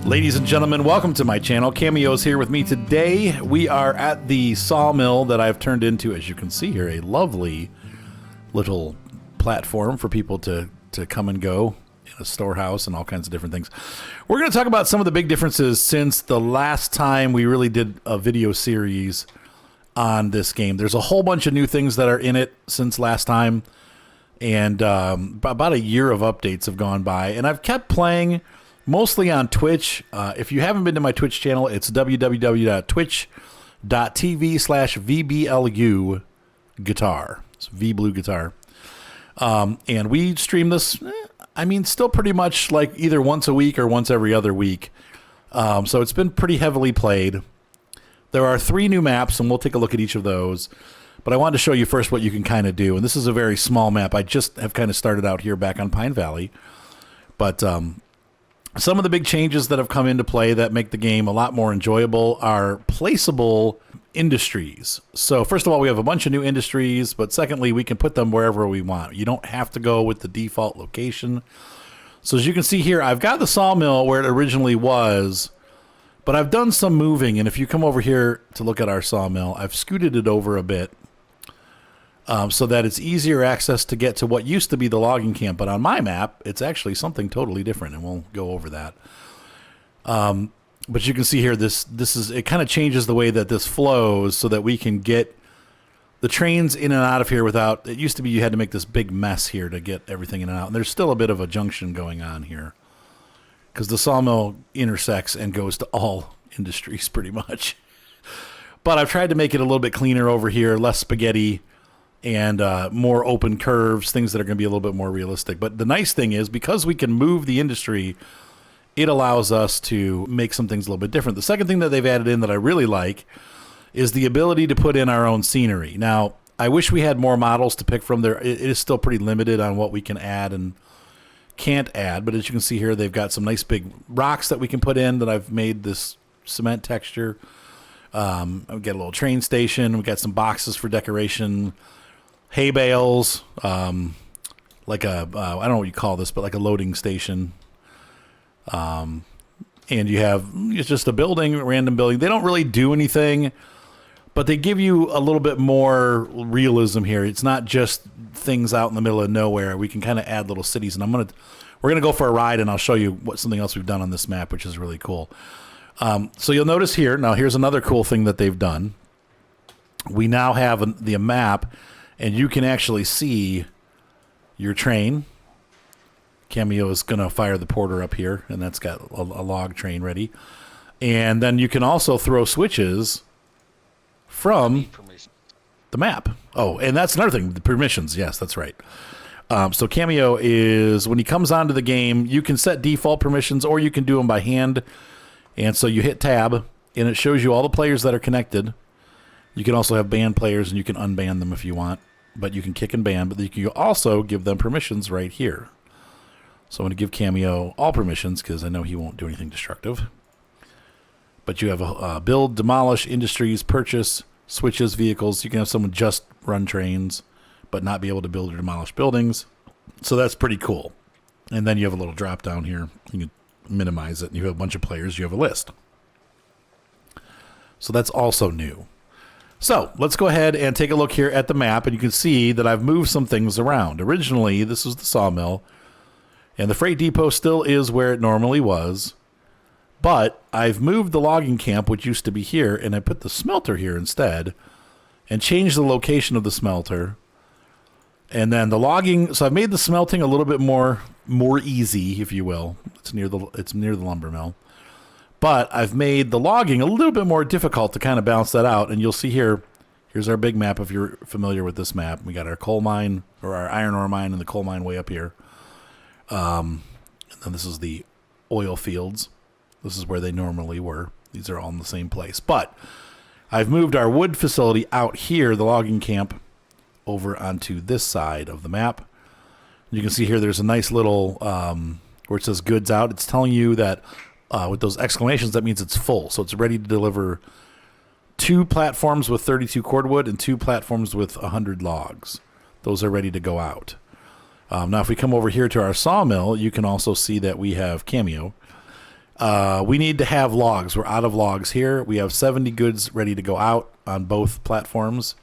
Ladies and gentlemen, welcome to my channel. Cameo's here with me today. We are at the sawmill that I've turned into, as you can see here, a lovely little platform for people to come and go in a storehouse and all kinds of different things. We're going to talk about some of the big differences since the last time we really did a video series on this game. There's a whole bunch of new things that are in it since last time, and about a year of updates have gone by, and I've kept playing mostly on Twitch. If you haven't been to my Twitch channel, it's www.twitch.tv/VBLU guitar. It's VBlue guitar. And we stream this, still pretty much like either once a week or once every other week. So it's been pretty heavily played. There are 3 new maps, and we'll take a look at each of those. But I wanted to show you first what you can kind of do. And this is a very small map. I just have kind of started out here back on Pine Valley. But some of the big changes that have come into play that make the game a lot more enjoyable are placeable industries. So first of all, we have a bunch of new industries, but secondly, we can put them wherever we want. You don't have to go with the default location. So as you can see here, I've got the sawmill where it originally was, but I've done some moving. And if you come over here to look at our sawmill, I've scooted it over a bit so that it's easier access to get to what used to be the logging camp. But on my map, it's actually something totally different, and we'll go over that. But you can see here, it kind of changes the way that this flows so that we can get the trains in and out of here without, it used to be you had to make this big mess here to get everything in and out. And there's still a bit of a junction going on here because the sawmill intersects and goes to all industries pretty much. But I've tried to make it a little bit cleaner over here, less spaghetti, and more open curves, things that are going to be a little bit more realistic. But the nice thing is, because we can move the industry, it allows us to make some things a little bit different. The second thing that they've added in that I really like is the ability to put in our own scenery. Now, I wish we had more models to pick from there. It is still pretty limited on what we can add and can't add. But as you can see here, they've got some nice big rocks that we can put in that I've made this cement texture. We've got a little train station. We've got some boxes for decoration. Hay bales, like I don't know what you call this, but like a loading station. And you have, it's just a building, random building. They don't really do anything, but they give you a little bit more realism here. It's not just things out in the middle of nowhere. We can kind of add little cities, and we're gonna go for a ride, and I'll show you something else we've done on this map, which is really cool. So you'll notice here, now here's another cool thing that they've done. We now have the map, and you can actually see your train. Cameo is going to fire the porter up here, and that's got a log train ready. And then you can also throw switches from the map. Oh, and that's another thing, the permissions. Yes, that's right. So Cameo is, when he comes onto the game, you can set default permissions, or you can do them by hand. And so you hit tab, and it shows you all the players that are connected. You can also have banned players, and you can unban them if you want. But you can kick and ban, but you can also give them permissions right here. So I'm going to give Cameo all permissions because I know he won't do anything destructive. But you have a build, demolish, industries, purchase, switches, vehicles. You can have someone just run trains but not be able to build or demolish buildings. So that's pretty cool. And then you have a little drop down here. You can minimize it. And you have a bunch of players. You have a list. So that's also new. So let's go ahead and take a look here at the map, and you can see that I've moved some things around. Originally, this was the sawmill, and the freight depot still is where it normally was, but I've moved the logging camp, which used to be here, and I put the smelter here instead, and changed the location of the smelter. And then the logging, so I've made the smelting a little bit more easy, if you will. It's near the lumber mill. But I've made the logging a little bit more difficult to kind of balance that out. And you'll see here, here's our big map if you're familiar with this map. We got our coal mine, or our iron ore mine, and the coal mine way up here. And then this is the oil fields. This is where they normally were. These are all in the same place. But I've moved our wood facility out here, the logging camp, over onto this side of the map. You can see here there's a nice little, where it says goods out. It's telling you that with those exclamations, that means it's full. So it's ready to deliver 2 platforms with 32 cordwood and 2 platforms with 100 logs. Those are ready to go out. Now, if we come over here to our sawmill, you can also see that we have Cameo. We need to have logs. We're out of logs here. We have 70 goods ready to go out on both platforms,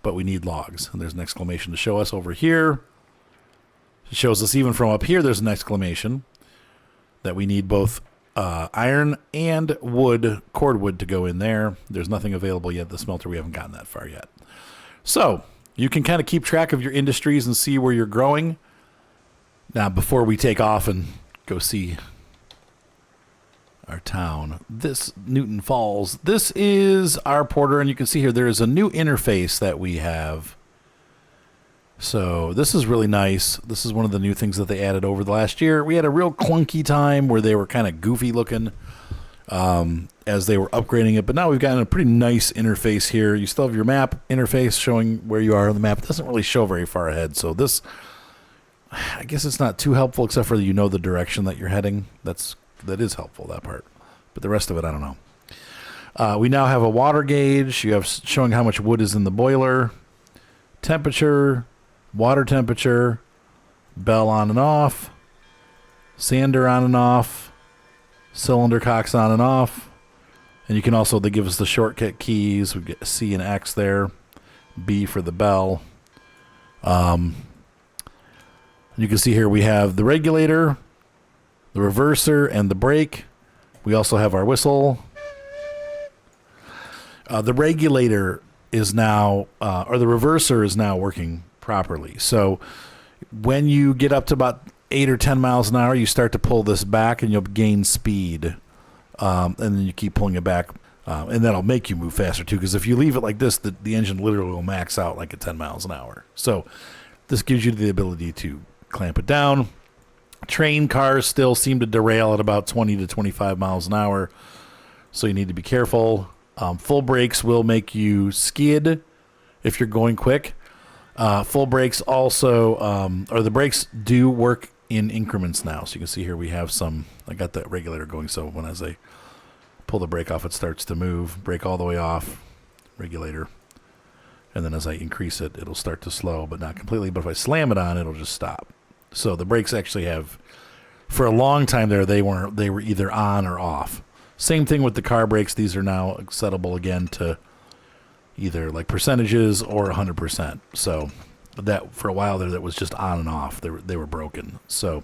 but we need logs. And there's an exclamation to show us over here. It shows us even from up here, there's an exclamation that we need both iron and wood, cordwood to go in there. There's nothing available yet. The smelter, we haven't gotten that far yet. So you can kind of keep track of your industries and see where you're growing. Now, before we take off and go see our town, this Newton Falls, this is our porter, and you can see here there is a new interface that we have. So this is really nice. This is one of the new things that they added over the last year. We had a real clunky time where they were kind of goofy looking as they were upgrading it, but now we've gotten a pretty nice interface here. You still have your map interface showing where you are on the map. It doesn't really show very far ahead, so this, I guess it's not too helpful except for the direction that you're heading. That is helpful, that part, but the rest of it, I don't know. We now have a water gauge. You have showing how much wood is in the boiler, temperature, water temperature, bell on and off, sander on and off, cylinder cocks on and off. And you can also, they give us the shortcut keys. We get C and X there, B for the bell. You can see here we have the regulator, the reverser, and the brake. We also have our whistle. The regulator is now, or the reverser is now working properly. So when you get up to about 8 or 10 miles an hour, you start to pull this back and you'll gain speed. And then you keep pulling it back. And that'll make you move faster too, because if you leave it like this, the engine literally will max out like at 10 miles an hour. So this gives you the ability to clamp it down. Train cars still seem to derail at about 20 to 25 miles an hour. So you need to be careful. Full brakes will make you skid if you're going quick. Full brakes also, or the brakes do work in increments now. So you can see here we have some, I got that regulator going, so as I pull the brake off, it starts to move. Brake all the way off, regulator. And then as I increase it, it'll start to slow, but not completely. But if I slam it on, it'll just stop. So the brakes actually have, for a long time there, they were either on or off. Same thing with the car brakes. These are now settable again to either like percentages or 100%. So that for a while there, that was just on and off. They were broken. So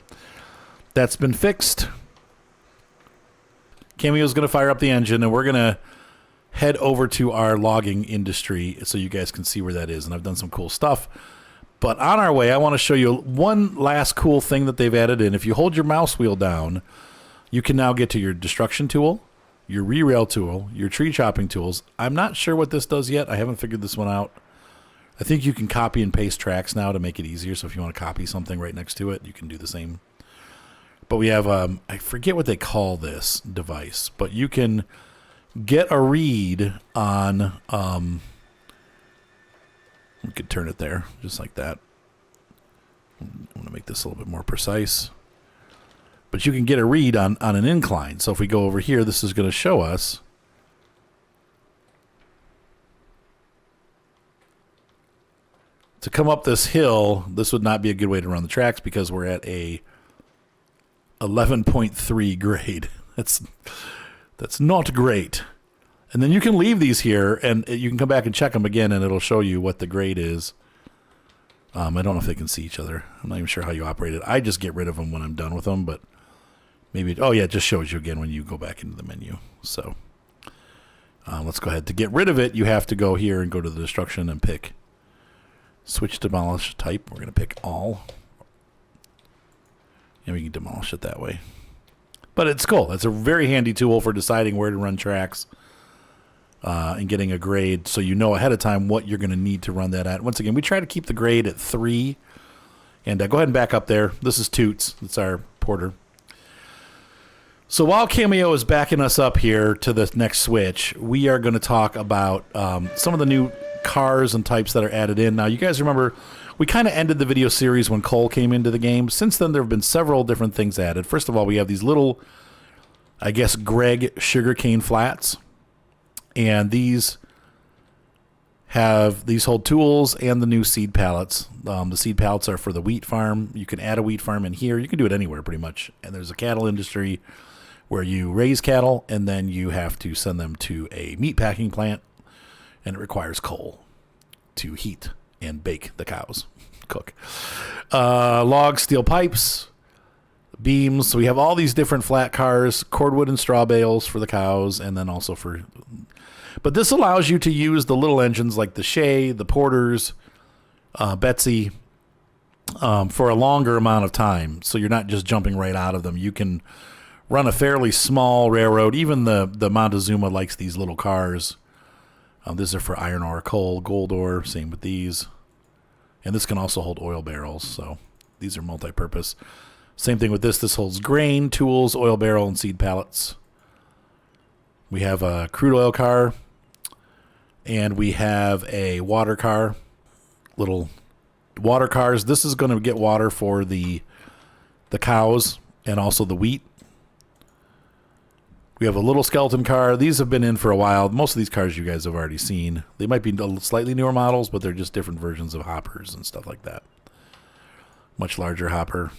that's been fixed. Cameo's going to fire up the engine, and we're going to head over to our logging industry so you guys can see where that is. And I've done some cool stuff. But on our way, I want to show you one last cool thing that they've added in. If you hold your mouse wheel down, you can now get to your destruction tool, your re-rail tool, your tree chopping tools. I'm not sure what this does yet. I haven't figured this one out. I think you can copy and paste tracks now to make it easier. So if you want to copy something right next to it, you can do the same. But we have, I forget what they call this device, but you can get a read on, we could turn it there, just like that. I want to make this a little bit more precise. But you can get a read on an incline. So if we go over here, this is going to show us to come up this hill. This would not be a good way to run the tracks because we're at a 11.3 grade. That's not great. And then you can leave these here, and you can come back and check them again, and it'll show you what the grade is. I don't know if they can see each other. I'm not even sure how you operate it. I just get rid of them when I'm done with them, but maybe, oh yeah, it just shows you again when you go back into the menu. So let's go ahead. To get rid of it, you have to go here and go to the destruction and pick switch demolish type. We're going to pick all. And we can demolish it that way. But it's cool. It's a very handy tool for deciding where to run tracks. And getting a grade so you know ahead of time what you're going to need to run that at. Once again, we try to keep the grade at 3. And go ahead and back up there. This is Toots. It's our porter. So while Cameo is backing us up here to the next switch, we are going to talk about some of the new cars and types that are added in. Now, you guys remember, we kind of ended the video series when coal came into the game. Since then, there have been several different things added. First of all, we have these little, I guess, Greg sugarcane flats. And these hold tools and the new seed pallets. The seed pallets are for the wheat farm. You can add a wheat farm in here. You can do it anywhere pretty much. And there's a cattle industry where you raise cattle and then you have to send them to a meat packing plant, and it requires coal to heat and bake the cows, cook. Logs, steel pipes, beams. So we have all these different flat cars, cordwood and straw bales for the cows, and then also for... But this allows you to use the little engines like the Shea, the Porters, Betsy, for a longer amount of time. So you're not just jumping right out of them. You can run a fairly small railroad. Even the Montezuma likes these little cars. These are for iron ore, coal, gold ore. Same with these. And this can also hold oil barrels. So these are multi-purpose. Same thing with this. This holds grain, tools, oil barrel, and seed pallets. We have a crude oil car. And we have a water car. Little water cars. This is going to get water for the cows and also the wheat. We have a little skeleton car. These have been in for a while. Most of these cars you guys have already seen. They might be slightly newer models, but they're just different versions of hoppers and stuff like that. Much larger hopper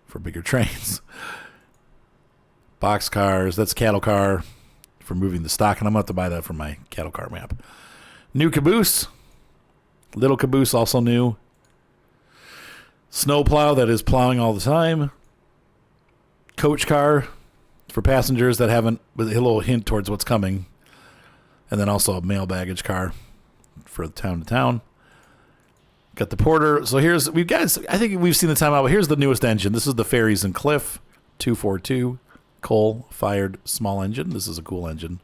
for bigger trains. Box cars. That's cattle car for moving the stock, and I'm going to have to buy that from my cattle car map. New caboose. Little caboose, also new. Snow plow that is plowing all the time. Coach car for passengers that haven't, with a little hint towards what's coming. And then also a mail baggage car for town to town. Got the Porter. So here's, I think we've seen the timeout, but here's the newest engine. This is the Ferries and Cliff 242 coal-fired small engine. This is a cool engine.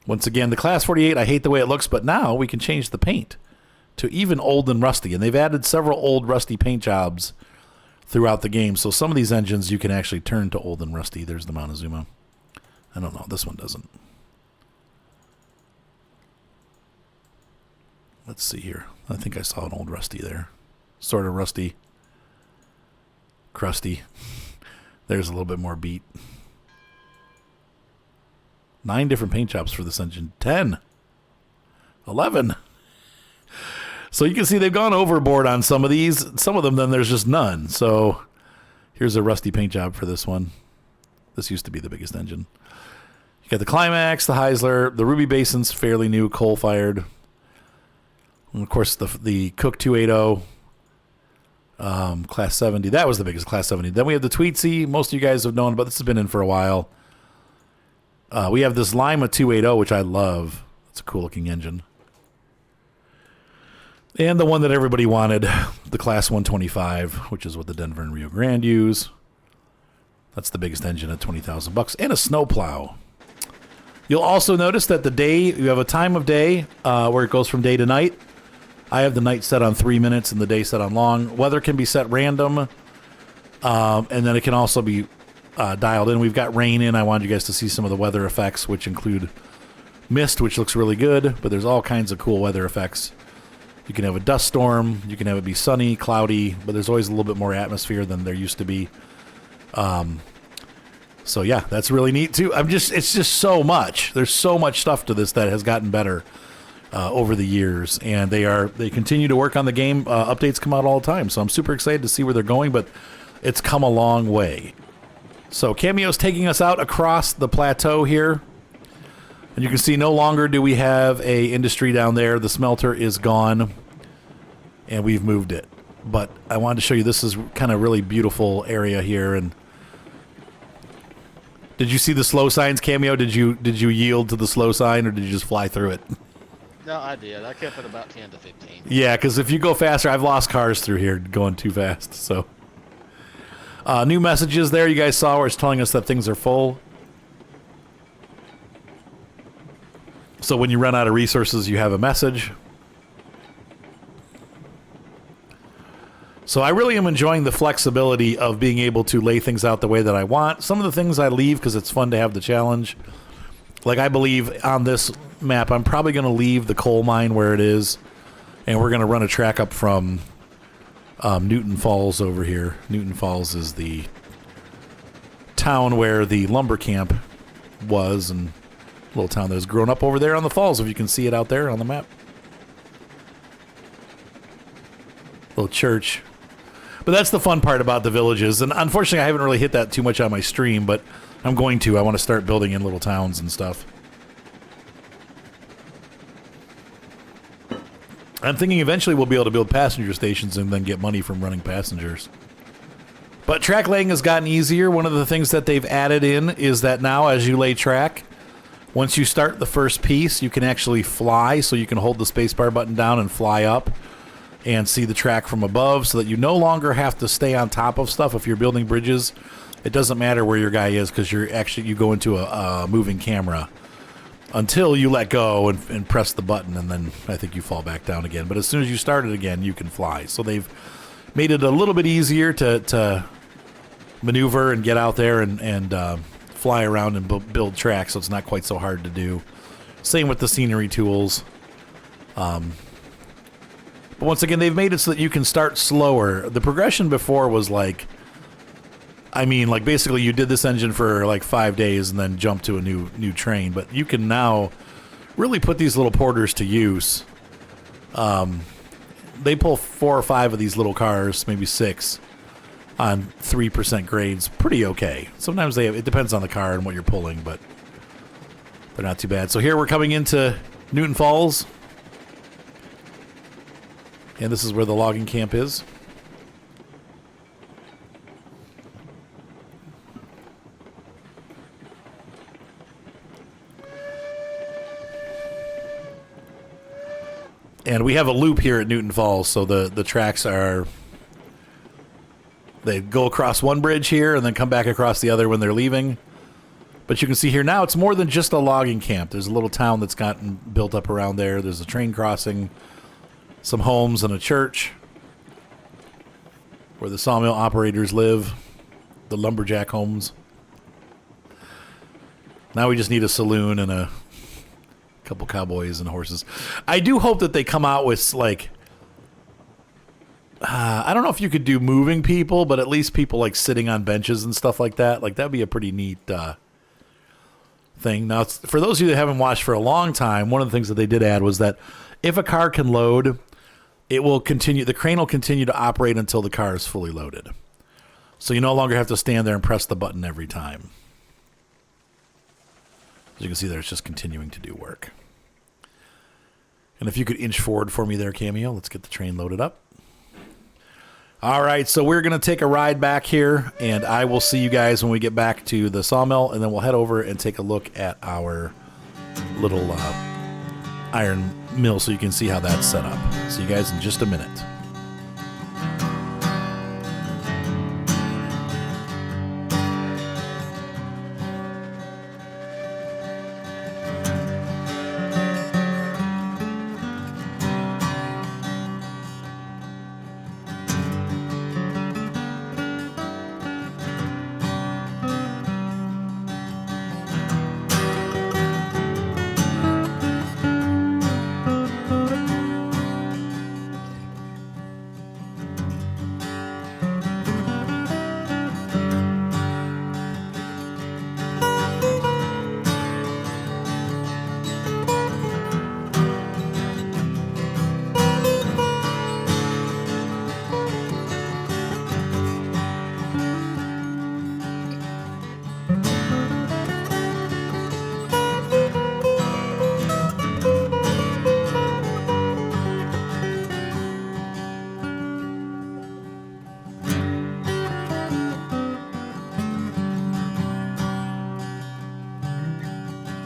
Once again, the Class 48, I hate the way it looks, but now we can change the paint to even old and rusty. And they've added several old rusty paint jobs throughout the game. So some of these engines you can actually turn to old and rusty. There's the Montezuma. I don't know. This one doesn't. Let's see here. I think I saw an old rusty there. Sort of rusty. Crusty. There's a little bit more beat. 9 different paint jobs for this engine. 10. 11. So you can see they've gone overboard on some of these. Some of them, then there's just none. So here's a rusty paint job for this one. This used to be the biggest engine. You got the Climax, the Heisler, the Ruby Basin's fairly new, coal-fired. And of course, the Cook 280, Class 70. That was the biggest, Class 70. Then we have the Tweetsy. Most of you guys have known about. This has been in for a while. We have this Lima 280, which I love. It's a cool-looking engine. And the one that everybody wanted, the Class 125, which is what the Denver and Rio Grande use. That's the biggest engine at $20,000. And a snowplow. You'll also notice that the day, you have a time of day where it goes from day to night. I have the night set on 3 minutes and the day set on long. Weather can be set random. And then it can also be dialed in. We've got rain in. I wanted you guys to see some of the weather effects, which include mist, which looks really good. But there's all kinds of cool weather effects. You can have a dust storm. You can have it be sunny, cloudy. But there's always a little bit more atmosphere than there used to be. So yeah, that's really neat too. It's just so much. There's so much stuff to this that has gotten better over the years, and they continue to work on the game. Updates come out all the time, so I'm super excited to see where they're going. But it's come a long way. So Cameo's taking us out across the plateau here, and you can see no longer do we have a industry down there. The smelter is gone, and we've moved it. But I wanted to show you this is kind of really beautiful area here. And did you see the slow signs, Cameo? Did you yield to the slow sign, or did you just fly through it? No, I did. I kept it about 10 to 15. Yeah, because if you go faster, I've lost cars through here going too fast. So new messages there you guys saw where it's telling us that things are full. So when you run out of resources, you have a message. So I really am enjoying the flexibility of being able to lay things out the way that I want. Some of the things I leave because it's fun to have the challenge. Like I believe on this map, I'm probably going to leave the coal mine where it is, and we're going to run a track up from Newton Falls over here. Newton Falls is the town where the lumber camp was, and a little town that has grown up over there on the falls, if you can see it out there on the map. Little church. But But that's the fun part about the villages. And unfortunately, I haven't really hit that too much on my stream, but I'm going to. I want to start building in little towns and stuff. I'm thinking eventually we'll be able to build passenger stations and then get money from running passengers. But track laying has gotten easier. One of the things that they've added in is that now as you lay track, once you start the first piece, you can actually fly. So you can hold the spacebar button down and fly up and see the track from above so that you no longer have to stay on top of stuff. If you're building bridges, it doesn't matter where your guy is because you go into a moving camera until you let go and press the button, and then I think you fall back down again. But as soon as you start it again, you can fly. So they've made it a little bit easier to maneuver and get out there and fly around and build tracks, so it's not quite so hard to do. Same with the scenery tools. But once again, they've made it so that you can start slower. The progression before was basically you did this engine for like 5 days and then jump to a new train. But you can now really put these little porters to use. They pull 4 or 5 of these little cars, maybe 6, on 3% grades. Pretty okay. Sometimes it depends on the car and what you're pulling, but they're not too bad. So here we're coming into Newton Falls. And this is where the logging camp is. And we have a loop here at Newton Falls, so the tracks they go across one bridge here and then come back across the other when they're leaving. But you can see here now it's more than just a logging camp. There's a little town that's gotten built up around there. There's a train crossing, some homes, and a church where the sawmill operators live, the lumberjack homes. Now we just need a saloon and a couple cowboys and horses. I do hope that they come out with I don't know if you could do moving people, but at least people like sitting on benches and stuff like that. Like that'd be a pretty neat thing. Now, for those of you that haven't watched for a long time, one of the things that they did add was that if a car can load, it will continue. The crane will continue to operate until the car is fully loaded. So you no longer have to stand there and press the button every time. As you can see there, it's just continuing to do work. And if you could inch forward for me there, Cameo, let's get the train loaded up. All right, so we're going to take a ride back here, and I will see you guys when we get back to the sawmill, and then we'll head over and take a look at our little iron mill so you can see how that's set up. See you guys in just a minute.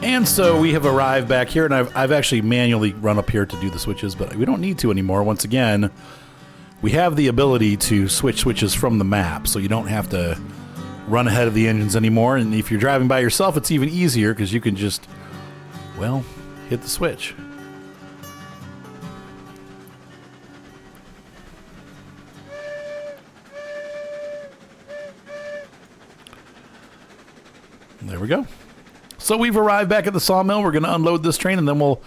And so we have arrived back here, and I've actually manually run up here to do the switches, but we don't need to anymore. Once again, we have the ability to switch switches from the map, so you don't have to run ahead of the engines anymore. And if you're driving by yourself, it's even easier because you can just, well, hit the switch. There we go. So we've arrived back at the sawmill. We're going to unload this train, and then we'll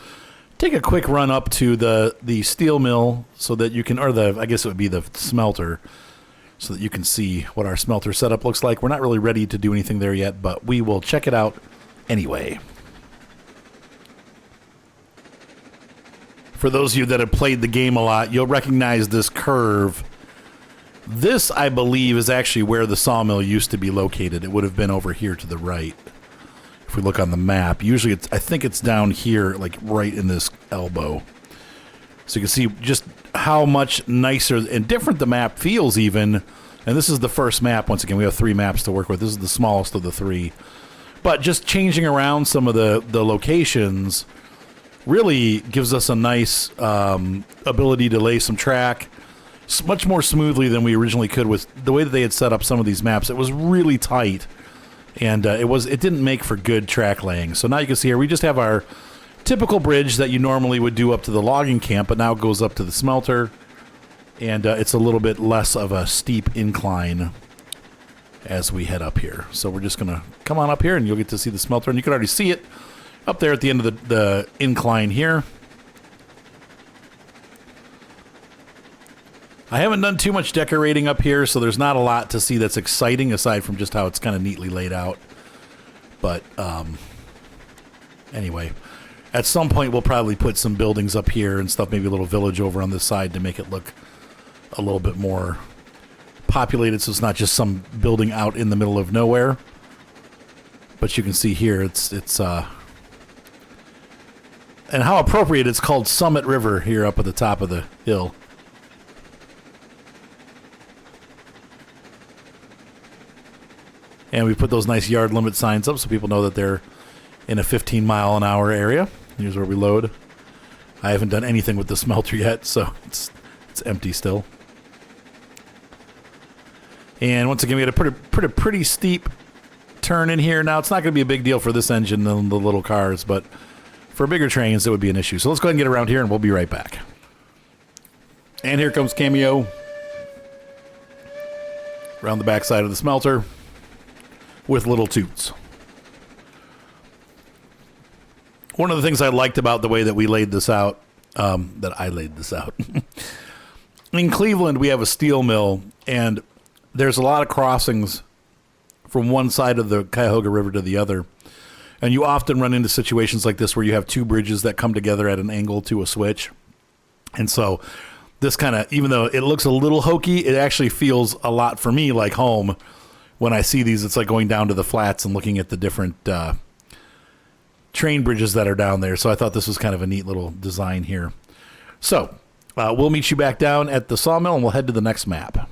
take a quick run up to the steel mill so that you can, or I guess it would be the smelter, so that you can see what our smelter setup looks like. We're not really ready to do anything there yet, but we will check it out anyway. For those of you that have played the game a lot, you'll recognize this curve This, I believe, is actually where the sawmill used to be located. It would have been over here to the right. If we look on the map, usually I think it's down here, like right in this elbow. So you can see just how much nicer and different the map feels even. And this is the first map. Once again, we have 3 maps to work with. This is the smallest of the 3. But just changing around some of the locations really gives us a nice ability to lay some track much more smoothly than we originally could with the way that they had set up some of these maps. It was really tight, and it didn't make for good track laying. So now you can see here we just have our typical bridge that you normally would do up to the logging camp, but now it goes up to the smelter, and it's a little bit less of a steep incline as we head up here. So we're just going to come on up here, and you'll get to see the smelter, and you can already see it up there at the end of the incline here. I haven't done too much decorating up here, so there's not a lot to see that's exciting aside from just how it's kind of neatly laid out. But anyway, at some point we'll probably put some buildings up here and stuff, maybe a little village over on this side to make it look a little bit more populated, so it's not just some building out in the middle of nowhere. But you can see here it's and how appropriate it's called Summit River here up at the top of the hill. And we put those nice yard limit signs up so people know that they're in a 15-mile-an-hour area. Here's where we load. I haven't done anything with the smelter yet, so it's empty still. And once again, we had a pretty steep turn in here. Now, it's not going to be a big deal for this engine and the little cars, but for bigger trains, it would be an issue. So let's go ahead and get around here, and we'll be right back. And here comes Cameo around the backside of the smelter with little toots. One of the things I liked about the way that we laid this out, in Cleveland, we have a steel mill, and there's a lot of crossings from one side of the Cuyahoga River to the other. And you often run into situations like this where you have 2 bridges that come together at an angle to a switch. And so this kind of, even though it looks a little hokey, it actually feels a lot for me like home. When I see these, it's like going down to the flats and looking at the different train bridges that are down there. So I thought this was kind of a neat little design here. So we'll meet you back down at the sawmill, and we'll head to the next map.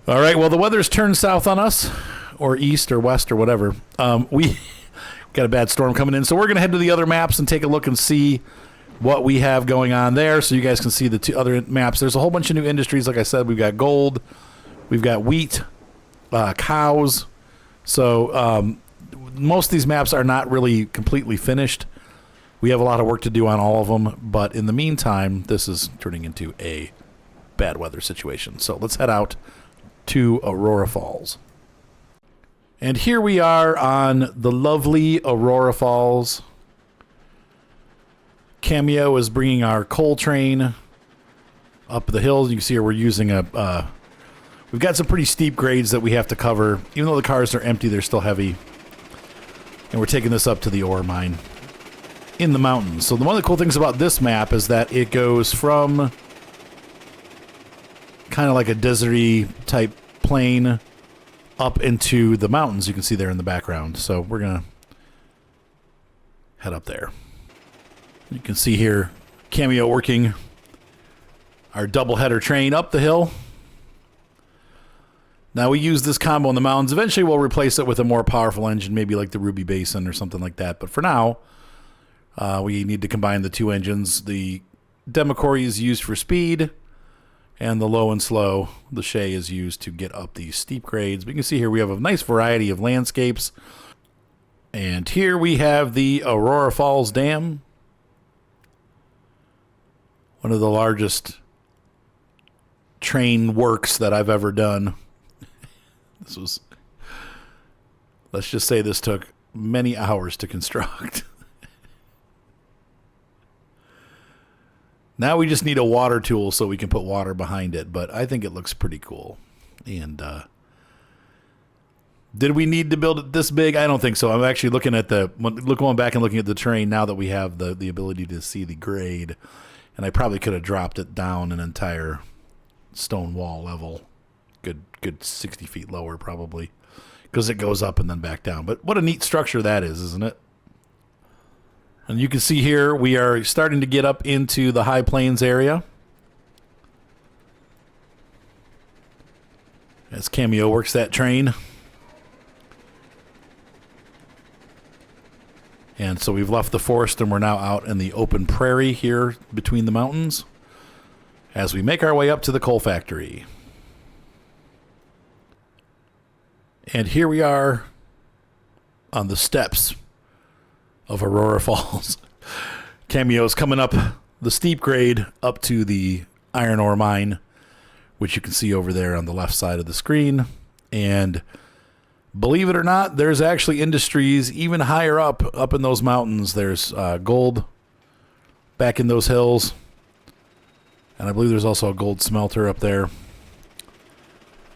All right, well, the weather's turned south on us, or east or west or whatever. We got a bad storm coming in, so we're going to head to the other maps and take a look and see what we have going on there so you guys can see the 2 other maps. There's a whole bunch of new industries. Like I said, we've got gold, we've got wheat, cows. So most of these maps are not really completely finished. We have a lot of work to do on all of them, but in the meantime, this is turning into a bad weather situation. So let's head out to Aurora Falls. And here we are on the lovely Aurora Falls. Cameo is bringing our coal train up the hills. You can see here we're using we've got some pretty steep grades that we have to cover. Even though the cars are empty, they're still heavy. And we're taking this up to the ore mine in the mountains. So one of the cool things about this map is that it goes from kind of like a deserty type plain up into the mountains. You can see there in the background. So we're going to head up there. You can see here Cameo working our double header train up the hill. Now, we use this combo in the mountains. Eventually, we'll replace it with a more powerful engine, maybe like the Ruby Basin or something like that. But for now, we need to combine the 2 engines. The Democore is used for speed, and the low and slow, the Shea, is used to get up these steep grades. But you can see here we have a nice variety of landscapes. And here we have the Aurora Falls Dam, one of the largest train works that I've ever done. This was, let's just say this took many hours to construct. Now we just need a water tool so we can put water behind it, but I think it looks pretty cool. And did we need to build it this big? I don't think so. I'm actually looking at going back and looking at the terrain now that we have the ability to see the grade, and I probably could have dropped it down an entire stone wall level. Good 60 feet lower probably, because it goes up and then back down. But what a neat structure that is, isn't it? And you can see here we are starting to get up into the high plains area. As Cameo works that train. And so we've left the forest and we're now out in the open prairie here between the mountains as we make our way up to the coal factory. And here we are on the steps of Aurora Falls. Cameo's coming up the steep grade up to the iron ore mine, which you can see over there on the left side of the screen. And believe it or not, there's actually industries even higher up in those mountains. There's gold back in those hills. And I believe there's also a gold smelter up there.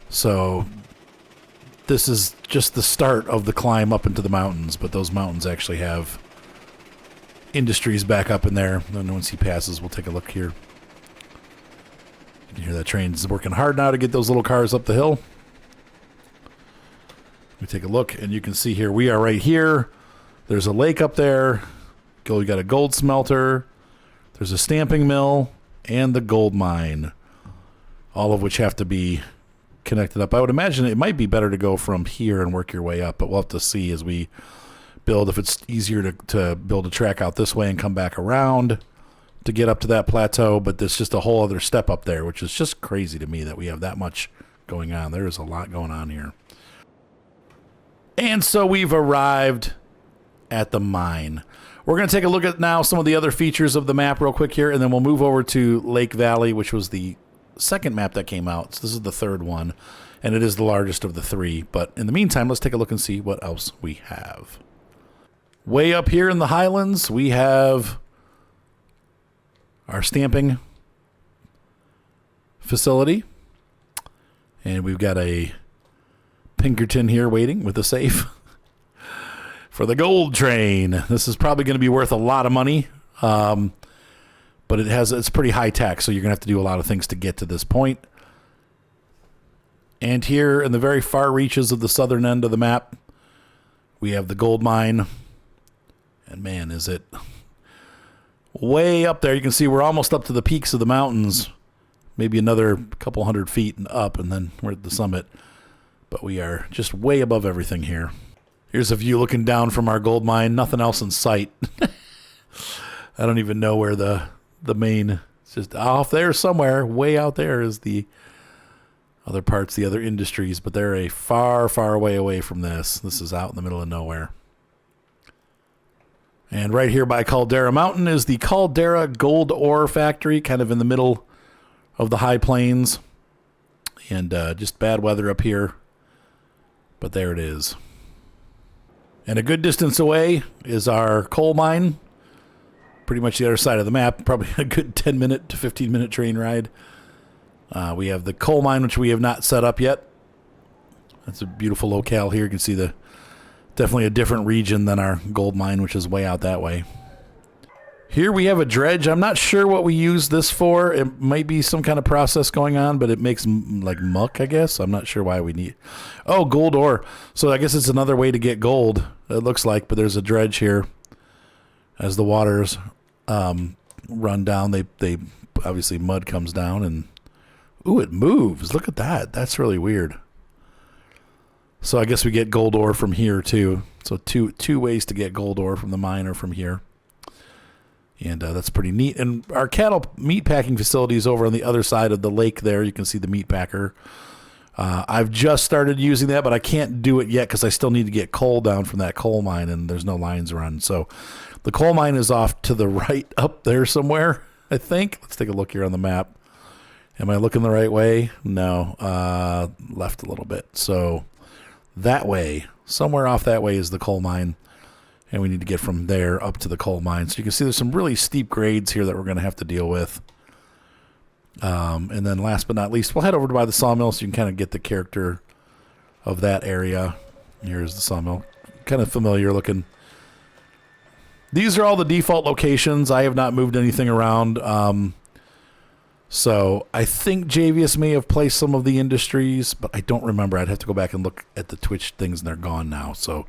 So this is just the start of the climb up into the mountains, but those mountains actually have industries back up in there. And once he passes, we'll take a look here. You can hear that train's working hard now to get those little cars up the hill. We take a look, and you can see here, we are right here. There's a lake up there. You got a gold smelter. There's a stamping mill and the gold mine, all of which have to be connected up. I would imagine it might be better to go from here and work your way up, but we'll have to see as we build if it's easier to build a track out this way and come back around to get up to that plateau. But there's just a whole other step up there, which is just crazy to me that we have that much going on. There is a lot going on here. And so we've arrived at the mine. We're going to take a look at now some of the other features of the map real quick here, and then we'll move over to Lake Valley, which was the second map that came out. So this is the third one, and it is the largest of the three. But in the meantime, let's take a look and see what else we have. Way up here in the highlands, we have our stamping facility, and we've got a Pinkerton here waiting with a safe for the gold train. This is probably going to be worth a lot of money. But it's pretty high tech, so you're going to have to do a lot of things to get to this point. And here in the very far reaches of the southern end of the map, we have the gold mine. And man, is it way up there. You can see we're almost up to the peaks of the mountains. Maybe another couple 100 feet up, and then we're at the summit. But we are just way above everything here. Here's a view looking down from our gold mine. Nothing else in sight. I don't even know where the main, it's just off there somewhere. Way out there is the other parts, the other industries, but they're a far, far way away from this. This is out in the middle of nowhere. And right here by Caldera Mountain is the Caldera Gold Ore Factory, kind of in the middle of the high plains. And just bad weather up here. But there it is. And a good distance away is our coal mine. Pretty much the other side of the map. Probably a good 10-minute to 15-minute train ride. We have the coal mine, which we have not set up yet. That's a beautiful locale here. You can see definitely a different region than our gold mine, which is way out that way. Here we have a dredge. I'm not sure what we use this for. It might be some kind of process going on, but it makes like muck, I guess. I'm not sure why we need... Oh, gold ore. So I guess it's another way to get gold, it looks like. But there's a dredge here. As the waters run down, they obviously mud comes down and... Ooh, it moves. Look at that. That's really weird. So I guess we get gold ore from here, too. So two ways to get gold ore from the mine or from here. And that's pretty neat. And our cattle meat packing facility is over on the other side of the lake there. You can see the meat packer. I've just started using that, but I can't do it yet because I still need to get coal down from that coal mine, and there's no lines run. So the coal mine is off to the right up there somewhere, I think. Let's take a look here on the map. Am I looking the right way? No. Left a little bit. So that way, somewhere off that way is the coal mine. And we need to get from there up to the coal mine. So you can see there's some really steep grades here that we're going to have to deal with. And then last but not least, we'll head over to by the sawmill so you can kind of get the character of that area. Here's the sawmill. Kind of familiar looking. These are all the default locations. I have not moved anything around. So I think Javius may have placed some of the industries, but I don't remember. I'd have to go back and look at the Twitch things, and they're gone now. So,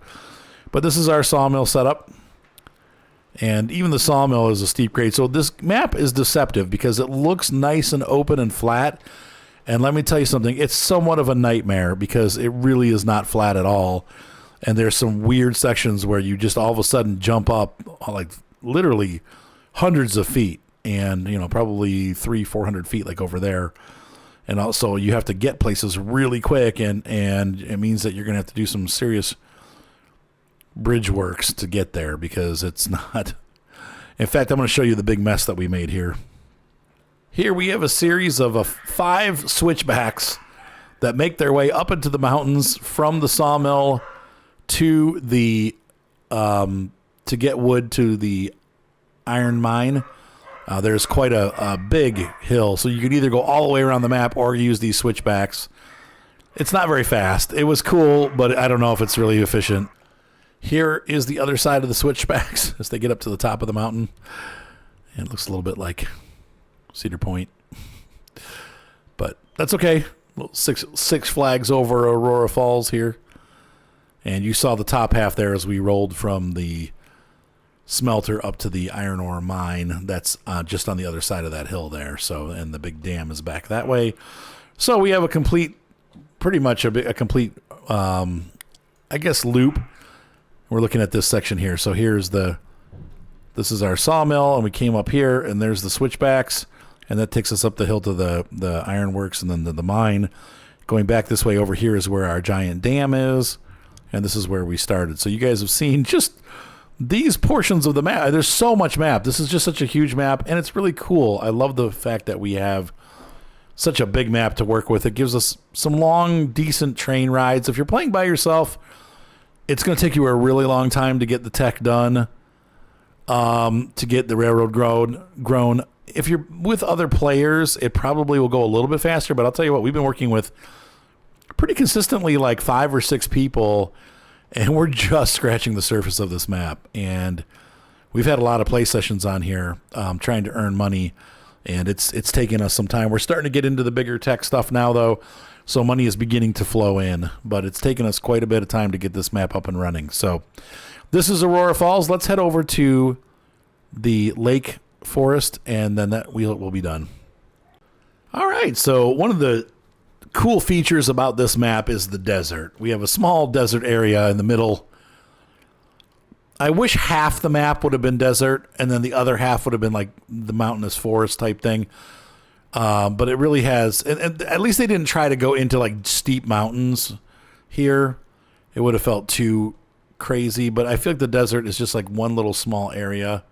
but this is our sawmill setup. And even the sawmill is a steep grade. So this map is deceptive because it looks nice and open and flat. And let me tell you something, it's somewhat of a nightmare because it really is not flat at all. And there's some weird sections where you just all of a sudden jump up like literally hundreds of feet. And, probably 300-400 feet like over there. And also you have to get places really quick. And it means that you're going to have to do some serious bridge works to get there because it's not. In fact, I'm going to show you the big mess that we made here. Here we have a series of 5 switchbacks that make their way up into the mountains from the sawmill to the to get wood to the iron mine. There's quite a big hill, so you could either go all the way around the map or use these switchbacks. It's not very fast. It was cool, but I don't know if it's really efficient. Here is the other side of the switchbacks as they get up to the top of the mountain. And it looks a little bit like Cedar Point. But that's okay. Six Flags over Aurora Falls here. And you saw the top half there as we rolled from the smelter up to the iron ore mine. That's just on the other side of that hill there. So, and the big dam is back that way. So we have pretty much a complete, loop. We're looking at this section here. So this is our sawmill, and we came up here, and there's the switchbacks, and that takes us up the hill to the ironworks and then the mine. Going back this way over here is where our giant dam is, and this is where we started. So you guys have seen just these portions of the map. There's so much map. This is just such a huge map, and it's really cool. I love the fact that we have such a big map to work with. It gives us some long, decent train rides. If you're playing by yourself, it's going to take you a really long time to get the tech done, to get the railroad grown. If you're with other players, it probably will go a little bit faster, but I'll tell you what, we've been working with pretty consistently like 5 or 6 people, and we're just scratching the surface of this map. And we've had a lot of play sessions on here trying to earn money, and it's taken us some time. We're starting to get into the bigger tech stuff now, though, so money is beginning to flow in, but it's taken us quite a bit of time to get this map up and running. So this is Aurora Falls. Let's head over to the lake forest, and then that will be done. All right, so one of the cool features about this map is the desert. We have a small desert area in the middle. I wish half the map would have been desert, and then the other half would have been like the mountainous forest type thing. But it really has, and at least they didn't try to go into like steep mountains here. It would have felt too crazy, but I feel like the desert is just like one little small area.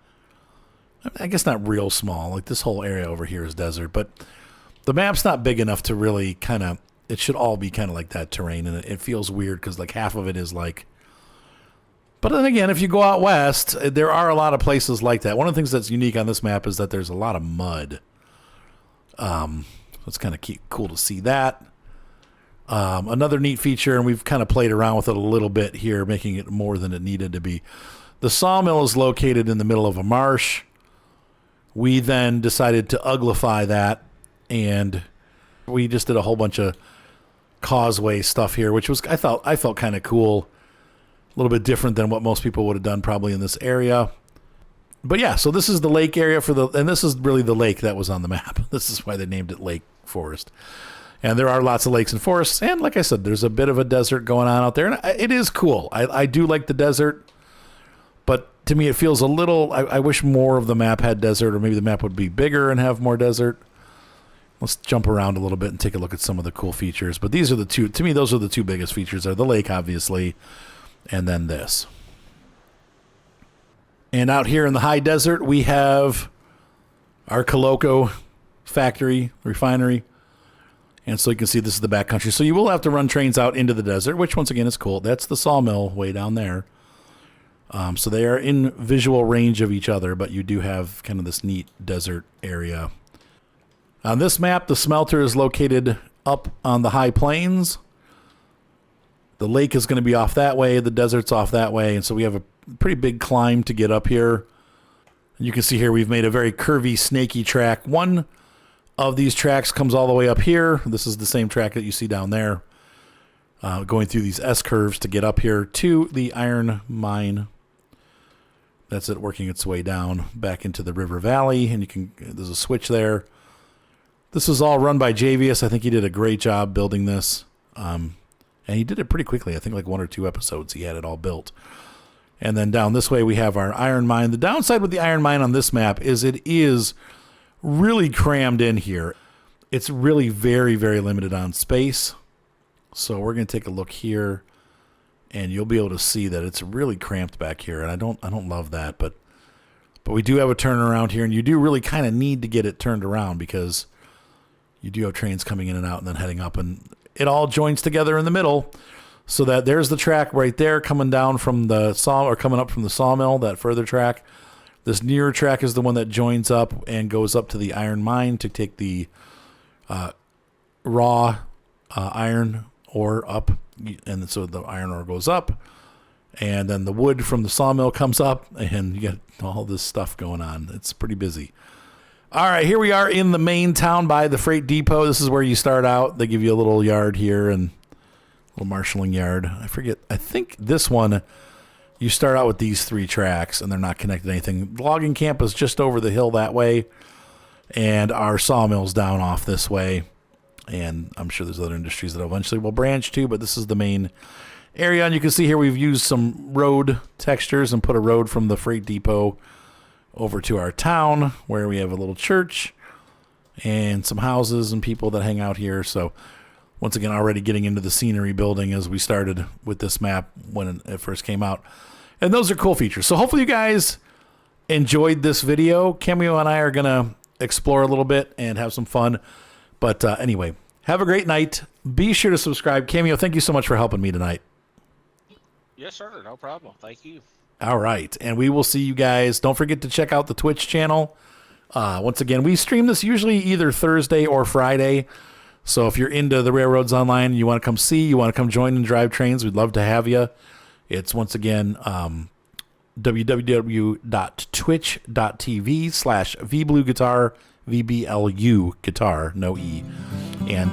I guess not real small, like this whole area over here is desert, but the map's not big enough to really it should all be kind of like that terrain, and it feels weird because like half of it is like, but then again, if you go out west, there are a lot of places like that. One of the things that's unique on this map is that there's a lot of mud. It's kind of cool to see that. Another neat feature, and we've kind of played around with it a little bit here, making it more than it needed to be. The sawmill is located in the middle of a marsh. We then decided to uglify that, and we just did a whole bunch of causeway stuff here, which was I felt kind of cool, a little bit different than what most people would have done probably in this area. But yeah, so this is the lake area and this is really the lake that was on the map. This is why they named it Lake Forest. And there are lots of lakes and forests, and like I said, there's a bit of a desert going on out there, and it is cool. I do like the desert, but to me it feels a little, I wish more of the map had desert, or maybe the map would be bigger and have more desert. Let's jump around a little bit and take a look at some of the cool features. But these are to me, those are the two biggest features, are the lake, obviously, and then this. And out here in the high desert, we have our Coloco factory, refinery. And so you can see this is the backcountry. So you will have to run trains out into the desert, which once again is cool. That's the sawmill way down there. So they are in visual range of each other, but you do have kind of this neat desert area. On this map, the smelter is located up on the high plains. The lake is going to be off that way. The desert's off that way. And so we have a pretty big climb to get up here. And you can see here we've made a very curvy, snaky track. One of these tracks comes all the way up here. This is the same track that you see down there, going through these S-curves to get up here to the iron mine. That's it, working its way down back into the river valley, and there's a switch there. This is all run by Javius. I think he did a great job building this, and he did it pretty quickly. I think like 1 or 2 episodes he had it all built. And then down this way we have our iron mine. The downside with the iron mine on this map is it is really crammed in here. It's really very, very limited on space. So we're going to take a look here, and you'll be able to see that it's really cramped back here. And I don't love that, but we do have a turnaround here, and you do really kind of need to get it turned around because you do have trains coming in and out and then heading up, and it all joins together in the middle. So that there's the track right there coming down from the coming up from the sawmill, that further track. This nearer track is the one that joins up and goes up to the iron mine to take the raw iron ore up. And so the iron ore goes up, and then the wood from the sawmill comes up, and you get all this stuff going on. It's pretty busy. All right, here we are in the main town by the freight depot. This is where you start out. They give you a little yard here and a little marshalling yard. I think this one, you start out with these 3 tracks, and they're not connected to anything. The logging camp is just over the hill that way, and our sawmill's down off this way. And I'm sure there's other industries that eventually will branch to, but this is the main area. And you can see here we've used some road textures and put a road from the freight depot over to our town, where we have a little church and some houses and people that hang out here. So once again, already getting into the scenery building as we started with this map when it first came out. And those are cool features. So hopefully you guys enjoyed this video. Cameo and I are going to explore a little bit and have some fun. But anyway, have a great night. Be sure to subscribe. Cameo, thank you so much for helping me tonight. Yes, sir. No problem. Thank you. All right. And we will see you guys. Don't forget to check out the Twitch channel. Once again, we stream this usually either Thursday or Friday. So if you're into the railroads online and you want to come see, you want to come join and drive trains, we'd love to have you. It's once again www.twitch.tv/vblueguitar, VBLU guitar, no E. And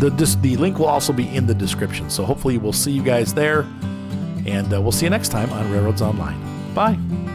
the link will also be in the description. So hopefully we'll see you guys there. And we'll see you next time on Railroads Online. Bye.